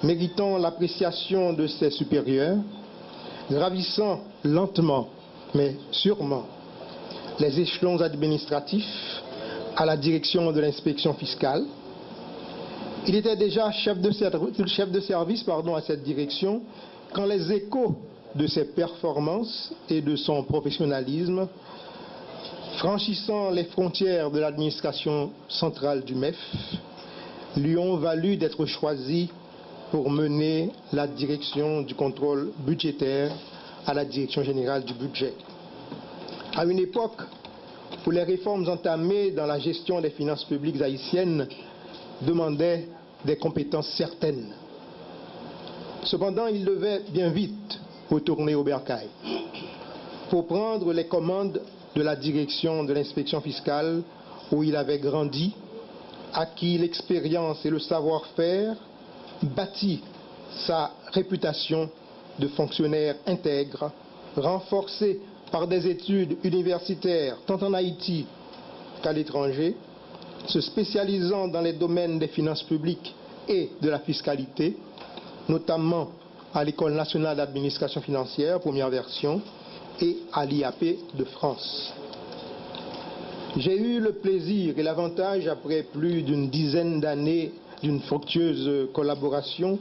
méritant l'appréciation de ses supérieurs, gravissant lentement mais sûrement les échelons administratifs à la direction de l'inspection fiscale. Il était déjà chef de service à cette direction quand les échos de ses performances et de son professionnalisme, franchissant les frontières de l'administration centrale du MEF, lui ont valu d'être choisi pour mener la direction du contrôle budgétaire à la direction générale du budget. À une époque où les réformes entamées dans la gestion des finances publiques haïtiennes demandaient des compétences certaines. Cependant, il devait bien vite retourner au bercail pour prendre les commandes de la direction de l'inspection fiscale où il avait grandi, acquis l'expérience et le savoir-faire, bâti sa réputation de fonctionnaire intègre, renforcé par des études universitaires tant en Haïti qu'à l'étranger, se spécialisant dans les domaines des finances publiques et de la fiscalité, notamment à l'École nationale d'administration financière, première version, et à l'IAP de France. J'ai eu le plaisir et l'avantage, après plus d'une dizaine d'années d'une fructueuse collaboration,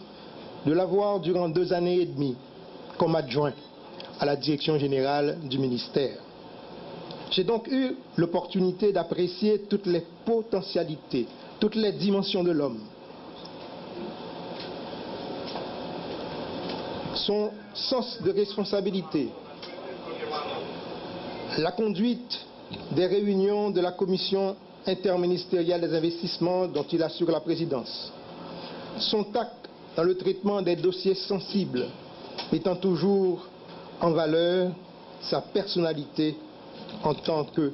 de l'avoir durant 2 années et demie comme adjoint à la direction générale du ministère. J'ai donc eu l'opportunité d'apprécier toutes les potentialités, toutes les dimensions de l'homme. Son sens de responsabilité, la conduite des réunions de la commission interministérielle des investissements dont il assure la présidence, son tact dans le traitement des dossiers sensibles, mettant toujours en valeur sa personnalité en tant que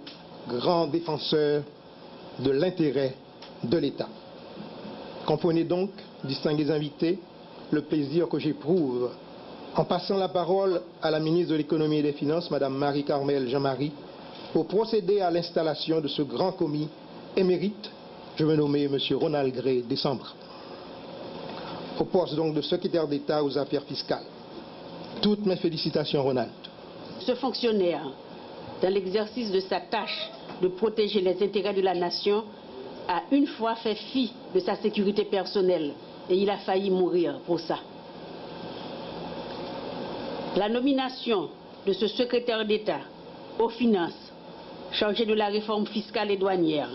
grand défenseur de l'intérêt de l'État. Comprenez donc, distingués invités, le plaisir que j'éprouve en passant la parole à la ministre de l'Économie et des Finances, Mme Marie-Carmel Jean-Marie, pour procéder à l'installation de ce grand commis émérite, je veux nommer M. Ronald Gray Décembre, au poste donc de secrétaire d'État aux affaires fiscales. Toutes mes félicitations, Ronald. Ce fonctionnaire, dans l'exercice de sa tâche de protéger les intérêts de la nation, a une fois fait fi de sa sécurité personnelle et il a failli mourir pour ça. La nomination de ce secrétaire d'État aux finances, chargé de la réforme fiscale et douanière,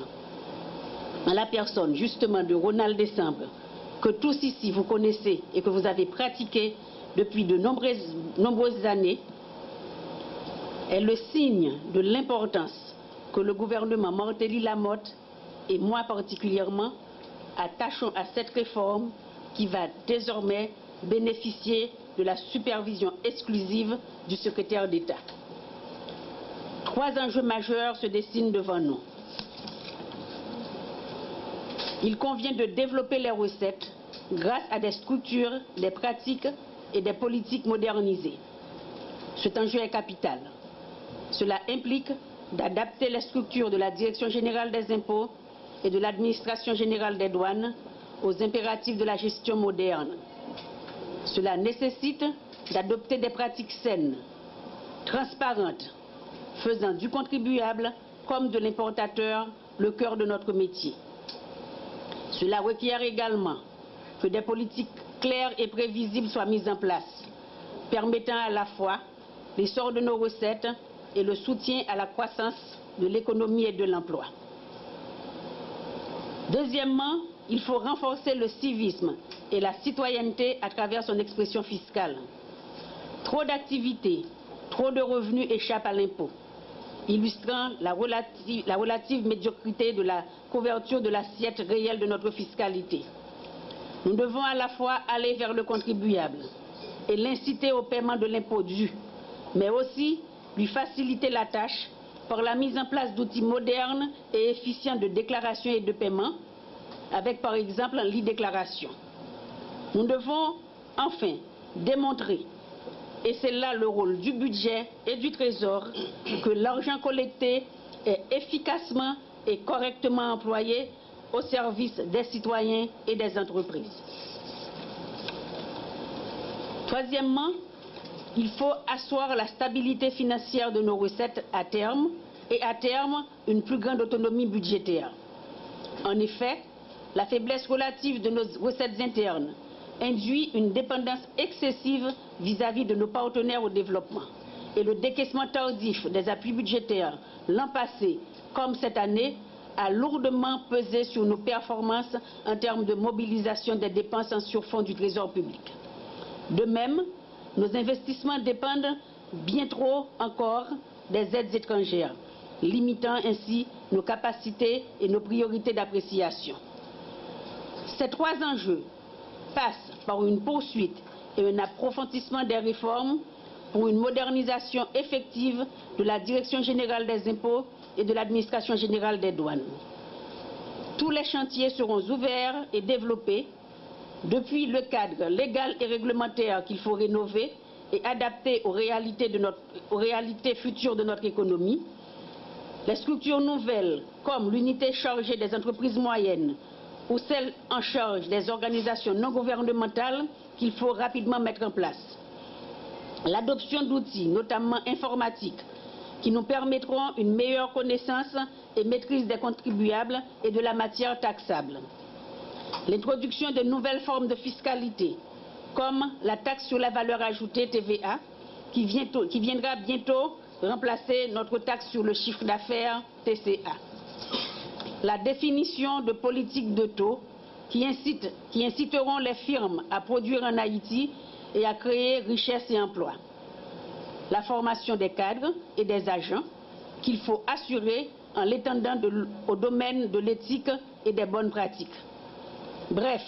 en la personne justement de Ronald Décembre, que tous ici vous connaissez et que vous avez pratiqué depuis de nombreuses années, est le signe de l'importance que le gouvernement Martelly-Lamotte et moi particulièrement attachons à cette réforme qui va désormais bénéficier de la supervision exclusive du secrétaire d'État. 3 enjeux majeurs se dessinent devant nous. Il convient de développer les recettes grâce à des structures, des pratiques et des politiques modernisées. Cet enjeu est capital. Cela implique d'adapter les structures de la Direction générale des impôts et de l'Administration générale des douanes aux impératifs de la gestion moderne. Cela nécessite d'adopter des pratiques saines, transparentes, faisant du contribuable comme de l'importateur le cœur de notre métier. Cela requiert également que des politiques claires et prévisibles soient mises en place, permettant à la fois l'essor de nos recettes et le soutien à la croissance de l'économie et de l'emploi. Deuxièmement, il faut renforcer le civisme et la citoyenneté à travers son expression fiscale. Trop d'activités, trop de revenus échappent à l'impôt, illustrant la relative médiocrité de la couverture de l'assiette réelle de notre fiscalité. Nous devons à la fois aller vers le contribuable et l'inciter au paiement de l'impôt dû, mais aussi lui faciliter la tâche par la mise en place d'outils modernes et efficients de déclaration et de paiement, avec par exemple l'e-déclaration. Nous devons enfin démontrer, et c'est là le rôle du budget et du Trésor, que l'argent collecté est efficacement et correctement employé au service des citoyens et des entreprises. Troisièmement, il faut asseoir la stabilité financière de nos recettes à terme et à terme une plus grande autonomie budgétaire. En effet, la faiblesse relative de nos recettes internes induit une dépendance excessive vis-à-vis de nos partenaires au développement. Et le décaissement tardif des appuis budgétaires l'an passé comme cette année a lourdement pesé sur nos performances en termes de mobilisation des dépenses en surfonds du Trésor public. De même, nos investissements dépendent bien trop encore des aides étrangères, limitant ainsi nos capacités et nos priorités d'appréciation. Ces trois enjeux passent par une poursuite et un approfondissement des réformes pour une modernisation effective de la Direction générale des impôts et de l'administration générale des douanes. Tous les chantiers seront ouverts et développés depuis le cadre légal et réglementaire qu'il faut rénover et adapter aux réalités futures de notre économie. Les structures nouvelles, comme l'unité chargée des entreprises moyennes ou celle en charge des organisations non gouvernementales qu'il faut rapidement mettre en place. L'adoption d'outils, notamment informatiques, qui nous permettront une meilleure connaissance et maîtrise des contribuables et de la matière taxable. L'introduction de nouvelles formes de fiscalité, comme la taxe sur la valeur ajoutée TVA, qui viendra bientôt remplacer notre taxe sur le chiffre d'affaires TCA. La définition de politiques de taux qui inciteront les firmes à produire en Haïti et à créer richesse et emploi. La formation des cadres et des agents qu'il faut assurer en l'étendant au domaine de l'éthique et des bonnes pratiques. Bref,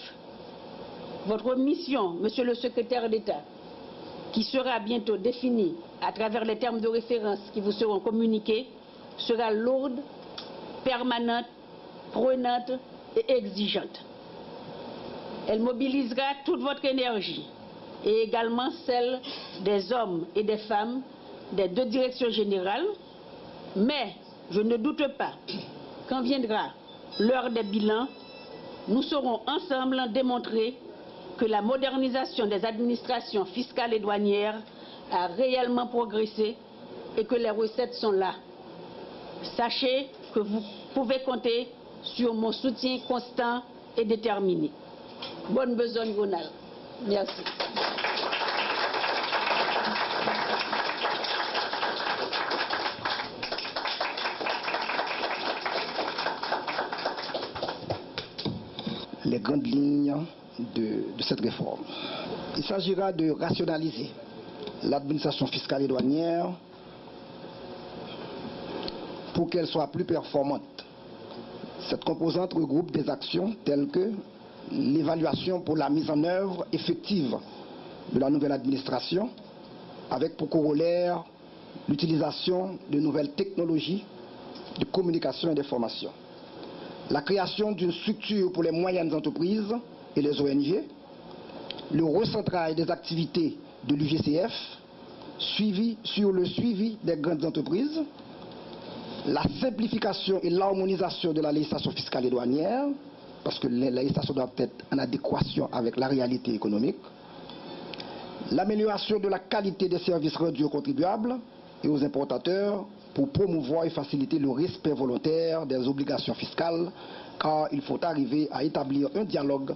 votre mission, Monsieur le Secrétaire d'État, qui sera bientôt définie à travers les termes de référence qui vous seront communiqués, sera lourde, permanente, prenante et exigeante. Elle mobilisera toute votre énergie et également celle des hommes et des femmes des deux directions générales, mais je ne doute pas, quand viendra l'heure des bilans, nous saurons ensemble démontrer que la modernisation des administrations fiscales et douanières a réellement progressé et que les recettes sont là. Sachez que vous pouvez compter sur mon soutien constant et déterminé. Bonne besogne, Ronald. Merci. Les grandes lignes de cette réforme. Il s'agira de rationaliser l'administration fiscale et douanière pour qu'elle soit plus performante. Cette composante regroupe des actions telles que l'évaluation pour la mise en œuvre effective de la nouvelle administration, avec pour corollaire l'utilisation de nouvelles technologies de communication et d'information. La création d'une structure pour les moyennes entreprises et les ONG, le recentrage des activités de l'UGCF, sur le suivi des grandes entreprises, la simplification et l'harmonisation de la législation fiscale et douanière, parce que la législation doit être en adéquation avec la réalité économique, l'amélioration de la qualité des services rendus aux contribuables et aux importateurs pour promouvoir et faciliter le respect volontaire des obligations fiscales, car il faut arriver à établir un dialogue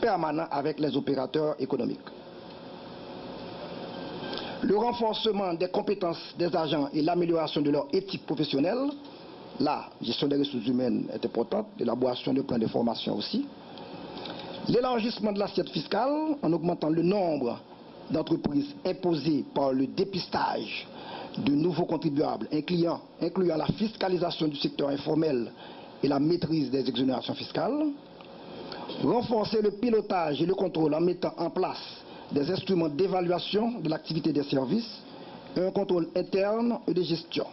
permanent avec les opérateurs économiques. Le renforcement des compétences des agents et l'amélioration de leur éthique professionnelle, la gestion des ressources humaines est importante, l'élaboration de plans de formation aussi. L'élargissement de l'assiette fiscale en augmentant le nombre d'entreprises imposées par le dépistage de nouveaux contribuables, incluant la fiscalisation du secteur informel et la maîtrise des exonérations fiscales. Renforcer le pilotage et le contrôle en mettant en place des instruments d'évaluation de l'activité des services et un contrôle interne et de gestion.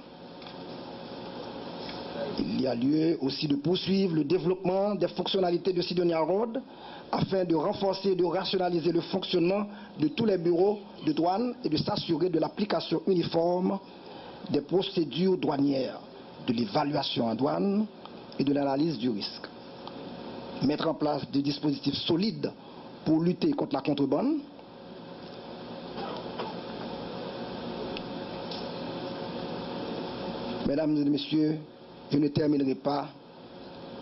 Il y a lieu aussi de poursuivre le développement des fonctionnalités de Sidonia Road afin de renforcer et de rationaliser le fonctionnement de tous les bureaux de douane et de s'assurer de l'application uniforme des procédures douanières, de l'évaluation en douane et de l'analyse du risque. Mettre en place des dispositifs solides pour lutter contre la contrebande, Mesdames et messieurs, je ne terminerai pas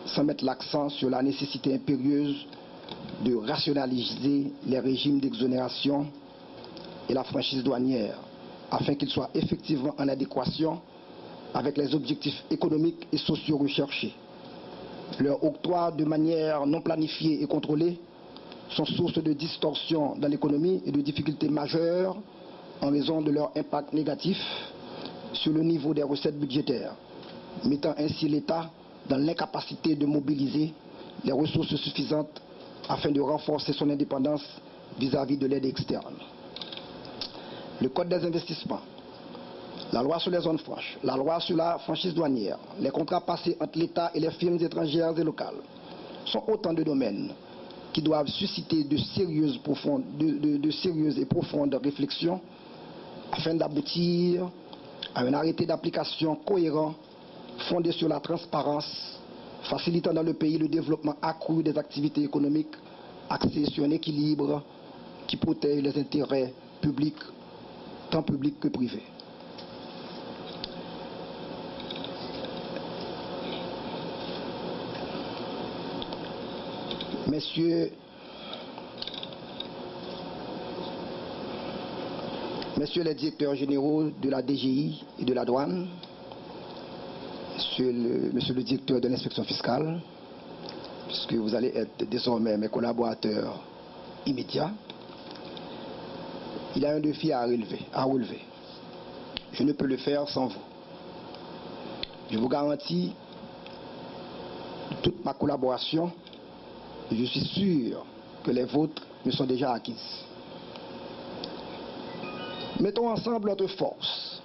sans mettre l'accent sur la nécessité impérieuse de rationaliser les régimes d'exonération et la franchise douanière afin qu'ils soient effectivement en adéquation avec les objectifs économiques et sociaux recherchés. Leur octroi de manière non planifiée et contrôlée sont source de distorsions dans l'économie et de difficultés majeures en raison de leur impact négatif sur le niveau des recettes budgétaires, mettant ainsi l'État dans l'incapacité de mobiliser les ressources suffisantes afin de renforcer son indépendance vis-à-vis de l'aide externe. Le Code des investissements, la loi sur les zones franches, la loi sur la franchise douanière, les contrats passés entre l'État et les firmes étrangères et locales sont autant de domaines qui doivent susciter de sérieuses et profondes réflexions afin d'aboutir à un arrêté d'application cohérent fondé sur la transparence, facilitant dans le pays le développement accru des activités économiques axées sur un équilibre qui protège les intérêts publics, tant publics que privés. Messieurs les directeurs généraux de la DGI et de la douane, monsieur le directeur de l'inspection fiscale, puisque vous allez être désormais mes collaborateurs immédiats, il y a un défi à relever. Je ne peux le faire sans vous. Je vous garantis toute ma collaboration et je suis sûr que les vôtres me sont déjà acquises. Mettons ensemble notre force,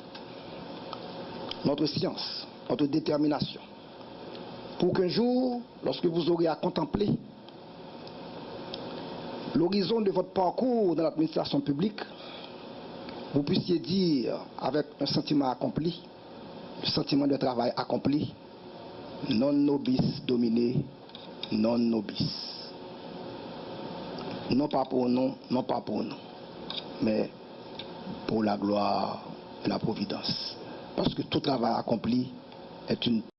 notre science, notre détermination, pour qu'un jour, lorsque vous aurez à contempler l'horizon de votre parcours dans l'administration publique, vous puissiez dire avec un sentiment accompli, le sentiment de travail accompli, non nobis domine, non nobis. Non pas pour nous, mais pour la gloire de la providence. Parce que tout travail accompli est une